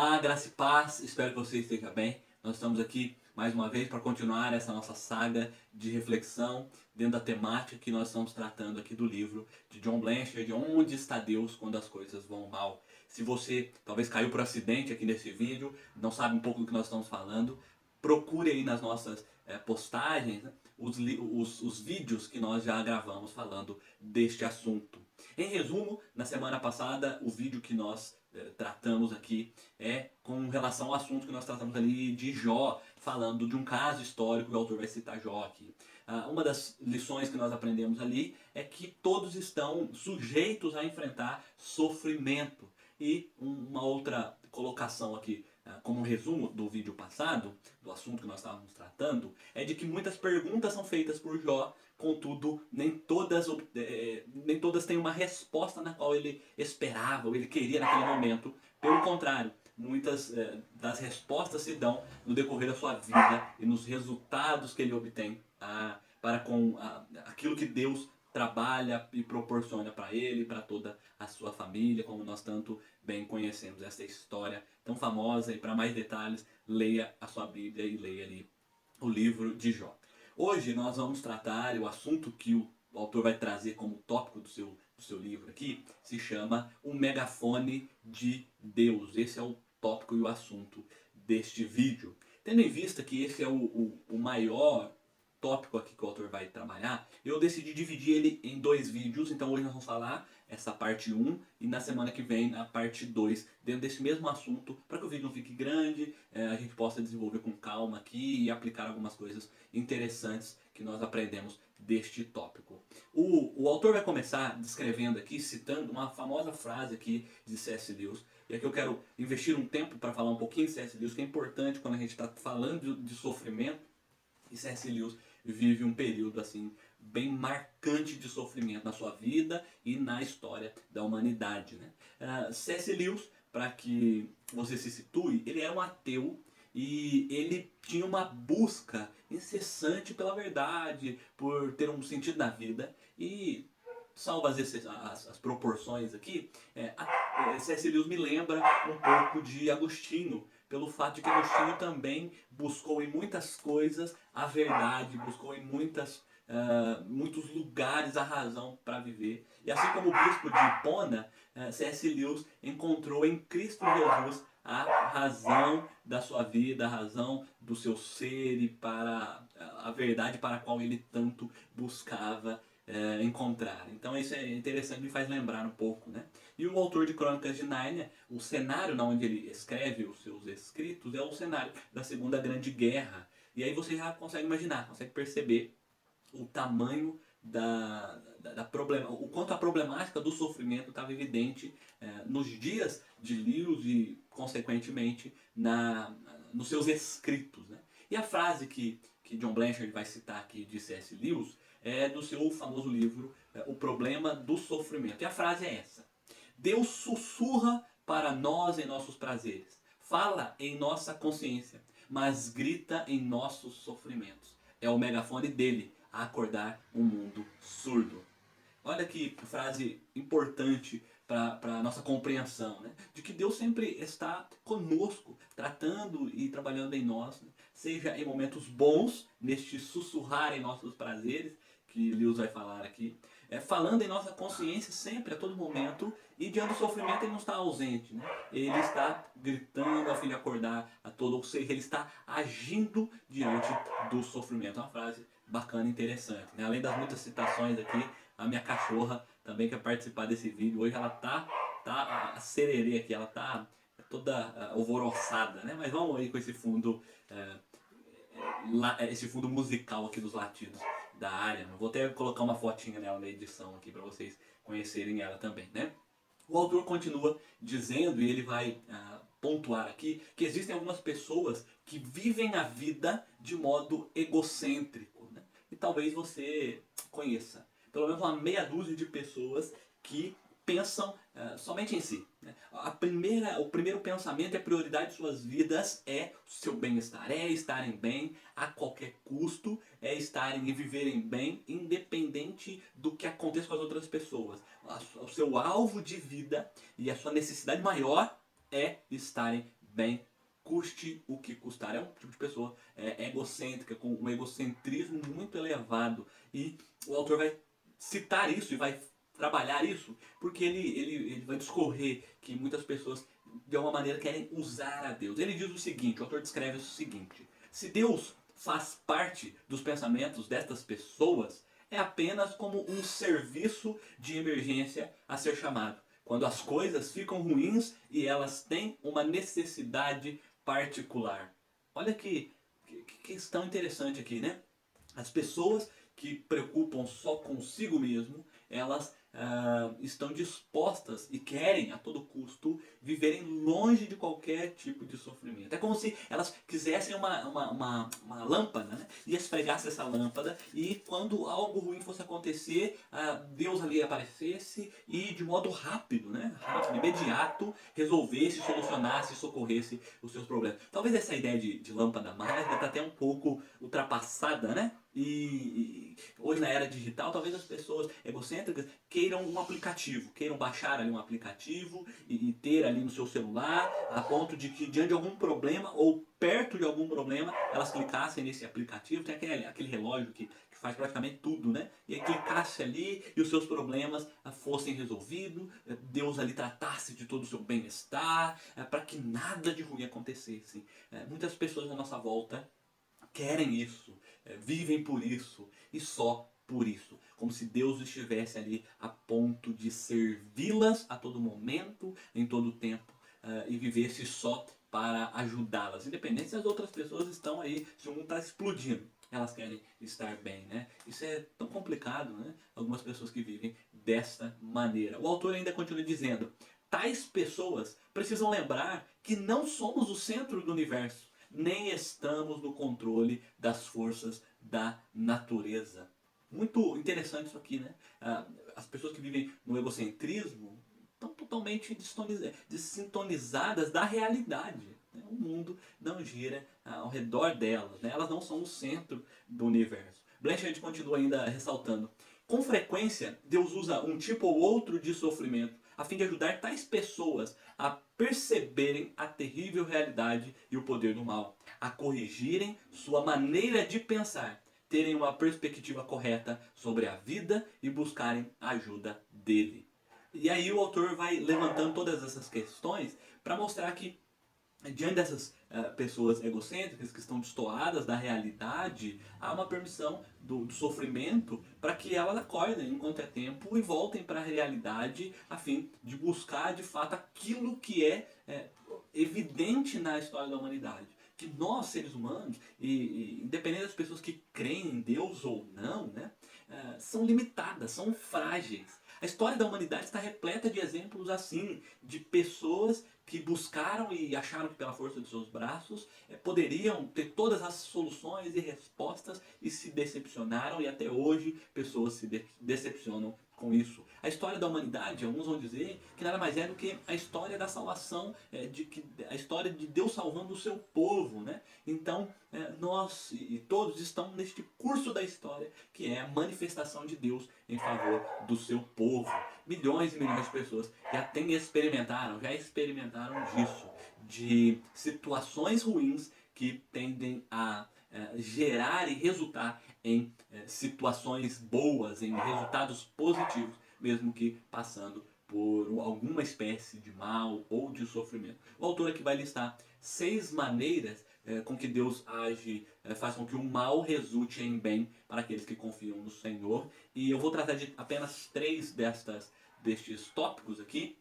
Olá, graça e paz, espero que você esteja bem. Nós estamos aqui mais uma vez para continuar essa nossa saga de reflexão dentro da temática que nós estamos tratando aqui do livro de John Blanchard, de Onde está Deus quando as coisas vão mal. Se você talvez caiu por acidente aqui nesse vídeo, não sabe um pouco do que nós estamos falando, procure aí nas nossas postagens, né, os vídeos que nós já gravamos falando deste assunto. Em resumo, na semana passada, o vídeo que nós tratamos aqui é com relação ao assunto que nós tratamos ali de Jó, falando de um caso histórico, o autor vai citar Jó aqui. Uma das lições que nós aprendemos ali é que todos estão sujeitos a enfrentar sofrimento. E uma outra colocação aqui, como resumo do vídeo passado, do assunto que nós estávamos tratando, é de que muitas perguntas são feitas por Jó, contudo, nem todas têm uma resposta na qual ele esperava ou ele queria naquele momento. Pelo contrário, muitas das respostas se dão no decorrer da sua vida e nos resultados que ele obtém para com aquilo que Deus trabalha e proporciona para ele e para toda a sua família, como nós tanto bem conhecemos essa história tão famosa. E para mais detalhes, leia a sua Bíblia e leia ali o livro de Jó. Hoje nós vamos tratar o assunto que o autor vai trazer como tópico do seu livro aqui, se chama O Megafone de Deus. Esse é o tópico e o assunto deste vídeo. Tendo em vista que esse é o maior tópico aqui que o autor vai trabalhar, eu decidi dividir ele em dois vídeos. Então hoje nós vamos falar essa parte 1 e na semana que vem a parte 2 dentro desse mesmo assunto, para que o vídeo não fique grande, a gente possa desenvolver com calma aqui e aplicar algumas coisas interessantes que nós aprendemos deste tópico. O autor vai começar descrevendo aqui, citando uma famosa frase aqui de C.S. Lewis. E aqui eu quero investir um tempo para falar um pouquinho de C.S. Lewis, que é importante quando a gente está falando de sofrimento. E C.S. Lewis vive um período assim bem marcante de sofrimento na sua vida e na história da humanidade, né? C.S. Lewis, para que você se situe, ele era um ateu e ele tinha uma busca incessante pela verdade, por ter um sentido na vida. E, salvo as proporções aqui, C.S. Lewis me lembra um pouco de Agostinho, pelo fato de que Agostinho também buscou em muitas coisas a verdade, buscou em muitos lugares a razão para viver. E assim como o bispo de Hipona, C.S. Lewis encontrou em Cristo Jesus a razão da sua vida, a razão do seu ser e para a verdade para a qual ele tanto buscava encontrar. Então isso é interessante, me faz lembrar um pouco, né? E o autor de Crônicas de Nárnia, o cenário onde ele escreve os seus escritos é o cenário da Segunda Grande Guerra. E aí você já consegue imaginar, consegue perceber o tamanho o quanto a problemática do sofrimento estava evidente nos dias de Lewis e, consequentemente, nos seus escritos, né? E a frase que John Blanchard vai citar aqui de C.S. Lewis é do seu famoso livro O Problema do Sofrimento. E a frase é essa: Deus sussurra para nós em nossos prazeres, fala em nossa consciência, mas grita em nossos sofrimentos. É o megafone dele a acordar um mundo surdo. Olha que frase importante para a nossa compreensão, né? De que Deus sempre está conosco, tratando e trabalhando em nós, né? Seja em momentos bons, neste sussurrar em nossos prazeres, que Lewis vai falar aqui, falando em nossa consciência sempre, a todo momento, e diante do sofrimento ele não está ausente, né? Ele está gritando a fim de acordar a todo, ou seja, ele está agindo diante do sofrimento. É uma frase bacana e interessante, né? Além das muitas citações aqui, a minha cachorra também quer participar desse vídeo. Hoje ela tá a sererê aqui, ela tá toda alvoroçada, né? Mas vamos aí com esse fundo esse fundo musical aqui dos latidos da área. Vou até colocar uma fotinha nela na edição aqui para vocês conhecerem ela também, né? O autor continua dizendo, e ele vai pontuar aqui, que existem algumas pessoas que vivem a vida de modo egocêntrico, né? E talvez você conheça pelo menos uma meia dúzia de pessoas que pensam somente em si, né? O primeiro pensamento e a prioridade de suas vidas é o seu bem-estar, é estarem bem a qualquer custo, é estarem e viverem bem, independente do que aconteça com as outras pessoas. O seu alvo de vida e a sua necessidade maior é estarem bem, custe o que custar. É um tipo de pessoa egocêntrica, com um egocentrismo muito elevado. E o autor vai citar isso e vai trabalhar isso, porque ele vai discorrer que muitas pessoas, de alguma maneira, querem usar a Deus. Ele diz o seguinte, o autor descreve o seguinte: se Deus faz parte dos pensamentos destas pessoas, é apenas como um serviço de emergência a ser chamado. Quando as coisas ficam ruins e elas têm uma necessidade particular. Olha que questão interessante aqui, né? As pessoas que preocupam só consigo mesmo, elas estão dispostas e querem a todo custo viverem longe de qualquer tipo de sofrimento. É como se elas quisessem uma lâmpada, né? E esfregasse essa lâmpada e quando algo ruim fosse acontecer, Deus ali aparecesse e de modo rápido, né? Rápido, imediato, resolvesse, solucionasse, socorresse os seus problemas. Talvez essa ideia de lâmpada mágica está até um pouco ultrapassada, né? E hoje na era digital, talvez as pessoas egocêntricas queiram um aplicativo, queiram baixar ali um aplicativo e ter ali no seu celular, a ponto de que diante de algum problema ou perto de algum problema, elas clicassem nesse aplicativo, tem aquele relógio que faz praticamente tudo, né? E aí clicasse ali e os seus problemas fossem resolvidos, Deus ali tratasse de todo o seu bem-estar, para que nada de ruim acontecesse. Muitas pessoas à nossa volta querem isso, vivem por isso e só por isso. Como se Deus estivesse ali a ponto de servi-las a todo momento, em todo tempo, e vivesse só para ajudá-las. Independente se as outras pessoas estão aí, se o mundo está explodindo. Elas querem estar bem, né? Isso é tão complicado, né? Algumas pessoas que vivem desta maneira. O autor ainda continua dizendo: tais pessoas precisam lembrar que não somos o centro do universo, nem estamos no controle das forças da natureza. Muito interessante isso aqui, né? As pessoas que vivem no egocentrismo estão totalmente desintonizadas da realidade. Né? O mundo não gira ao redor delas, né? Elas não são o centro do universo. Blanchard continua ainda ressaltando: com frequência, Deus usa um tipo ou outro de sofrimento a fim de ajudar tais pessoas a perceberem a terrível realidade e o poder do mal, a corrigirem sua maneira de pensar, terem uma perspectiva correta sobre a vida e buscarem a ajuda dele. E aí o autor vai levantando todas essas questões para mostrar que diante dessas pessoas egocêntricas que estão destoadas da realidade, há uma permissão do sofrimento para que elas acordem enquanto é tempo e voltem para a realidade a fim de buscar de fato aquilo que é evidente na história da humanidade. Que nós, seres humanos, e independente das pessoas que creem em Deus ou não, né, são limitadas, são frágeis. A história da humanidade está repleta de exemplos assim, de pessoas que buscaram e acharam que pela força de seus braços poderiam ter todas as soluções e respostas e se decepcionaram, e até hoje pessoas se decepcionam com isso. A história da humanidade, alguns vão dizer, que nada mais é do que a história da salvação, a história de Deus salvando o seu povo, né? Então, nós e todos estão neste curso da história, que é a manifestação de Deus em favor do seu povo. Milhões e milhões de pessoas já experimentaram disso, de situações ruins que tendem a gerar e resultar em situações boas, em resultados positivos, mesmo que passando por alguma espécie de mal ou de sofrimento. O autor aqui vai listar 6 maneiras com que Deus age, faz com que o mal resulte em bem para aqueles que confiam no Senhor. E eu vou tratar de apenas 3 destes tópicos aqui,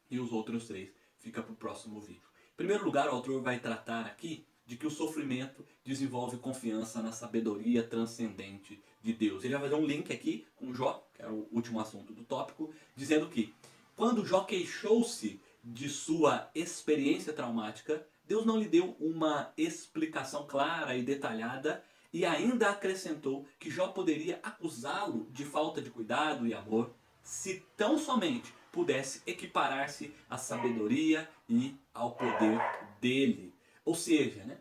e os outros 3 fica para o próximo vídeo. Em primeiro lugar, o autor vai tratar aqui de que o sofrimento desenvolve confiança na sabedoria transcendente de Deus. Ele vai fazer um link aqui com Jó, que era o último assunto do tópico, dizendo que quando Jó queixou-se de sua experiência traumática, Deus não lhe deu uma explicação clara e detalhada e ainda acrescentou que Jó poderia acusá-lo de falta de cuidado e amor se tão somente pudesse equiparar-se à sabedoria e ao poder dele. Ou seja, né,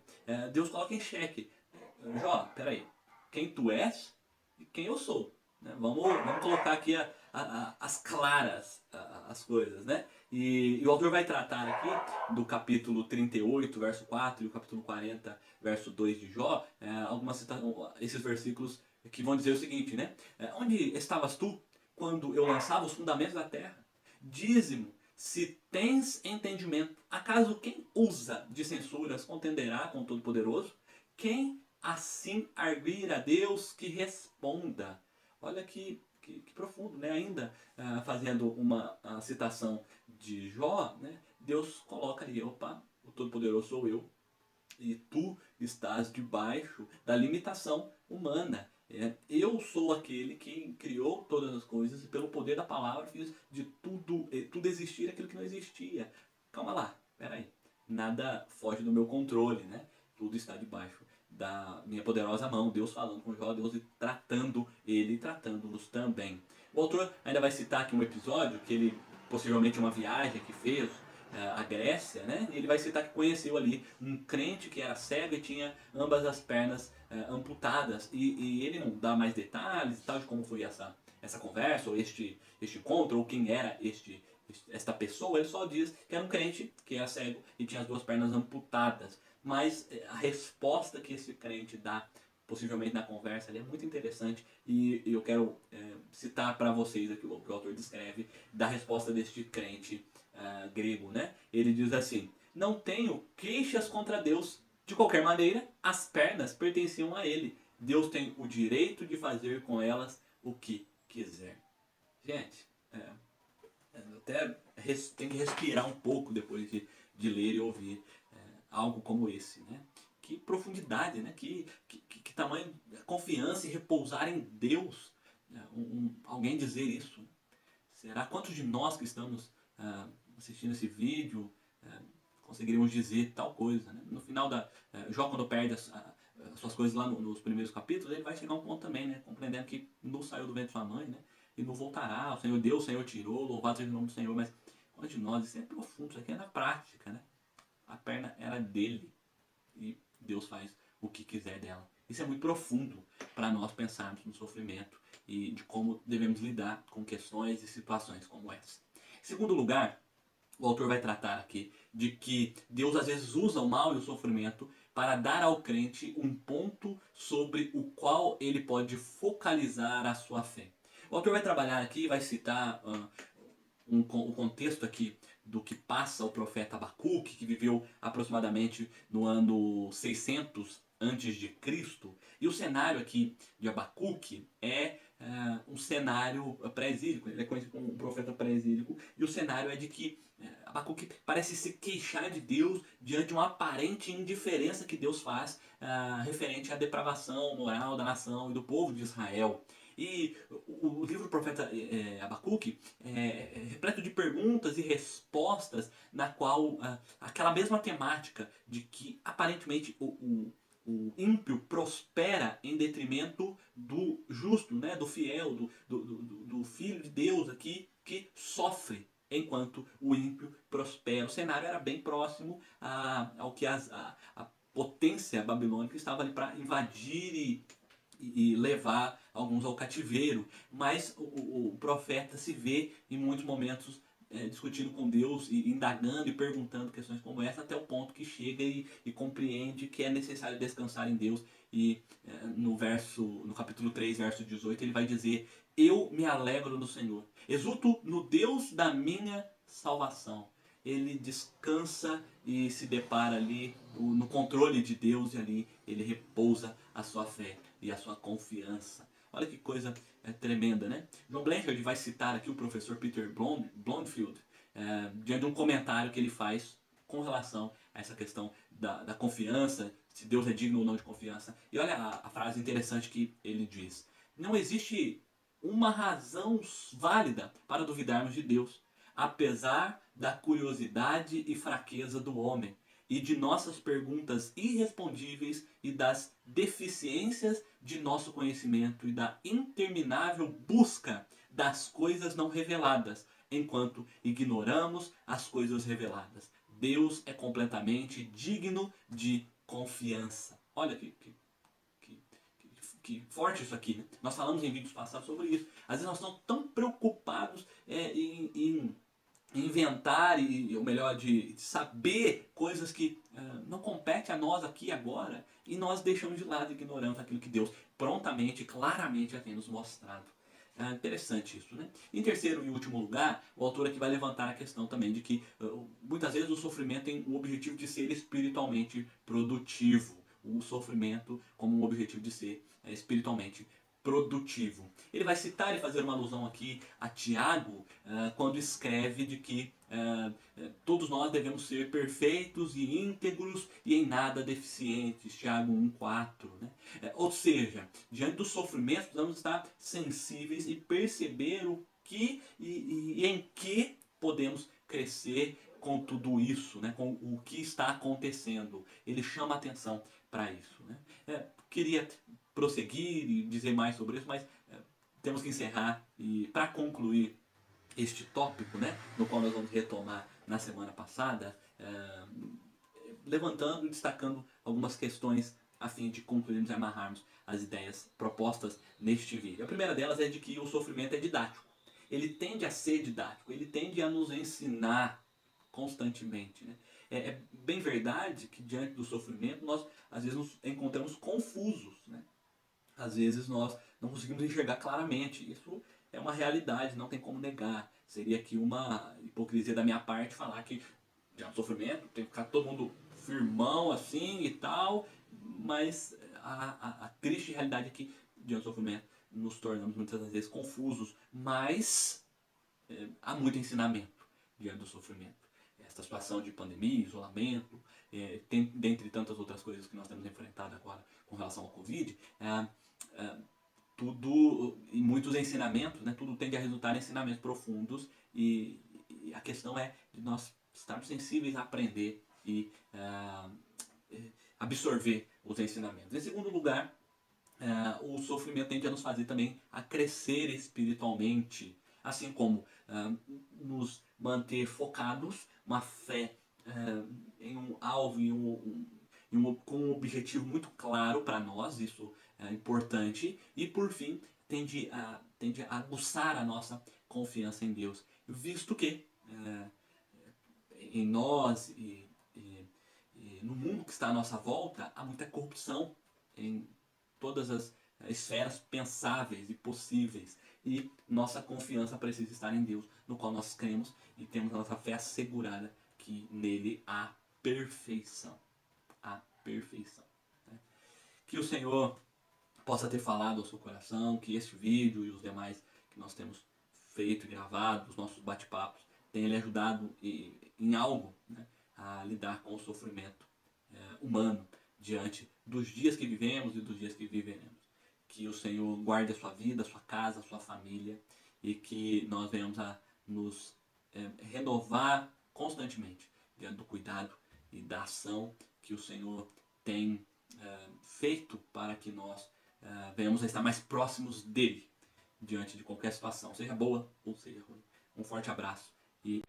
Deus coloca em xeque: Jó, peraí, quem tu és e quem eu sou. Né? Vamos colocar aqui as claras as coisas, né? E o autor vai tratar aqui do capítulo 38, verso 4, e o capítulo 40, verso 2 de Jó, esses versículos que vão dizer o seguinte, né? Onde estavas tu quando eu lançava os fundamentos da terra? Dize-me, se tens entendimento, acaso quem usa de censuras contenderá com o Todo-Poderoso? Quem assim arguir a Deus que responda? Olha que profundo, né? Ainda fazendo uma citação de Jó, né? Deus coloca ali, opa, o Todo-Poderoso sou eu, e tu estás debaixo da limitação humana. Eu sou aquele que criou todas as coisas e pelo poder da palavra fiz de tudo existir aquilo que não existia. Calma lá, peraí. Nada foge do meu controle, né? Tudo está debaixo da minha poderosa mão. Deus falando com Jó, Deus tratando ele e tratando-nos também. O autor ainda vai citar aqui um episódio que ele, possivelmente uma viagem que fez, a Grécia, né? Ele vai citar que conheceu ali um crente que era cego e tinha ambas as pernas amputadas. E ele não dá mais detalhes e tal de como foi essa conversa, ou este encontro, ou quem era esta pessoa. Ele só diz que era um crente que era cego e tinha as duas pernas amputadas. Mas a resposta que esse crente dá, possivelmente na conversa, é muito interessante e eu quero citar para vocês aqui o que o autor descreve da resposta deste crente grego, né? Ele diz assim: não tenho queixas contra Deus. De qualquer maneira, as pernas pertenciam a ele. Deus tem o direito de fazer com elas o que quiser. Gente, até tem que respirar um pouco depois de ler e ouvir algo como esse, né? Que profundidade, né? Que tamanho confiança e repousar em Deus. Alguém dizer isso. Será? Quantos de nós que estamos assistindo esse vídeo conseguiríamos dizer tal coisa? Né? No final Jó, quando perde as suas coisas lá nos primeiros capítulos, ele vai chegar a um ponto também, né? Compreendendo que não saiu do ventre de sua mãe, né? E não voltará. O Senhor deu, o Senhor tirou, louvado seja o nome do Senhor. Mas quantos de nós, isso é profundo, isso aqui é na prática, né? A perna era dele e Deus faz o que quiser dela. Isso é muito profundo para nós pensarmos no sofrimento e de como devemos lidar com questões e situações como essa. Em segundo lugar, o autor vai tratar aqui de que Deus às vezes usa o mal e o sofrimento para dar ao crente um ponto sobre o qual ele pode focalizar a sua fé. O autor vai trabalhar aqui, vai citar o contexto aqui do que passa o profeta Abacuque, que viveu aproximadamente no ano 600 antes de Cristo. E o cenário aqui de Abacuque é um cenário pré-exílico. Ele é conhecido como um profeta pré-exílico. E o cenário é de que Abacuque parece se queixar de Deus diante de uma aparente indiferença que Deus faz referente à depravação moral da nação e do povo de Israel. E o livro do profeta Abacuque é repleto de perguntas e respostas na qual aquela mesma temática de que aparentemente o ímpio prospera em detrimento do justo, né, do fiel, do filho de Deus aqui, que sofre enquanto o ímpio prospera. O cenário era bem próximo ao que a potência babilônica estava ali para invadir e levar alguns ao cativeiro. Mas o profeta se vê em muitos momentos discutindo com Deus e indagando e perguntando questões como essa, até o ponto que chega e compreende que é necessário descansar em Deus. E no capítulo 3, verso 18, ele vai dizer: eu me alegro no Senhor, exulto no Deus da minha salvação. Ele descansa e se depara ali no controle de Deus, e ali ele repousa a sua fé e a sua confiança. Olha que coisa tremenda, né? John Blanchard vai citar aqui o professor Peter Bloomfield diante de um comentário que ele faz com relação a essa questão da confiança, se Deus é digno ou não de confiança. E olha a frase interessante que ele diz: não existe uma razão válida para duvidarmos de Deus, apesar da curiosidade e fraqueza do homem, e de nossas perguntas irrespondíveis e das deficiências de nosso conhecimento e da interminável busca das coisas não reveladas, enquanto ignoramos as coisas reveladas. Deus é completamente digno de confiança. Olha que que forte isso aqui, né? Nós falamos em vídeos passados sobre isso. Às vezes nós estamos tão preocupados em inventar, ou melhor, de saber coisas que não competem a nós aqui e agora, e nós deixamos de lado, ignorando aquilo que Deus prontamente, claramente já tem nos mostrado. É interessante isso, né? Em terceiro e último lugar, o autor aqui vai levantar a questão também de que muitas vezes o sofrimento tem o objetivo de ser espiritualmente produtivo. O sofrimento como um objetivo de ser espiritualmente produtivo. Ele vai citar e fazer uma alusão aqui a Tiago quando escreve de que todos nós devemos ser perfeitos e íntegros e em nada deficientes. Tiago 1,4. Né? Ou seja, diante do sofrimento, precisamos estar sensíveis e perceber o que e em que podemos crescer com tudo isso, né? Com o que está acontecendo. Ele chama a atenção para isso. Né? Queria prosseguir e dizer mais sobre isso, mas temos que encerrar. E para concluir este tópico, né, no qual nós vamos retomar na semana passada, levantando e destacando algumas questões a fim de concluirmos e amarrarmos as ideias propostas neste vídeo. A primeira delas é de que o sofrimento é didático. Ele tende a ser didático, ele tende a nos ensinar constantemente. Né? É bem verdade que diante do sofrimento nós às vezes nos encontramos confusos. Né? Às vezes nós não conseguimos enxergar claramente. Isso é uma realidade, não tem como negar. Seria aqui uma hipocrisia da minha parte falar que diante do sofrimento tem que ficar todo mundo firmão assim e tal, mas a triste realidade é que diante do sofrimento nos tornamos muitas vezes confusos, mas há muito ensinamento diante do sofrimento. Esta situação de pandemia, isolamento, dentre tantas outras coisas que nós temos enfrentado agora com relação ao Covid, tudo, e muitos ensinamentos, né, tudo tende a resultar em ensinamentos profundos e a questão é de nós estarmos sensíveis a aprender e absorver os ensinamentos. Em segundo lugar, o sofrimento tende a nos fazer também a crescer espiritualmente, assim como nos manter focados, uma fé em um alvo, com um objetivo muito claro para nós, isso é importante, e por fim tende a aguçar a nossa confiança em Deus, visto que em nós e no mundo que está à nossa volta há muita corrupção em todas as esferas pensáveis e possíveis, e nossa confiança precisa estar em Deus, no qual nós cremos e temos a nossa fé assegurada que nele há perfeição. A perfeição. Né? Que o Senhor possa ter falado ao seu coração, que este vídeo e os demais que nós temos feito e gravado, os nossos bate-papos, tenham lhe ajudado em algo, né, a lidar com o sofrimento humano diante dos dias que vivemos e dos dias que viveremos. Que o Senhor guarde a sua vida, a sua casa, a sua família, e que nós venhamos a nos renovar constantemente diante do cuidado e da ação que o Senhor tem feito para que nós venhamos a estar mais próximos dele diante de qualquer situação, seja boa ou seja ruim. Um forte abraço e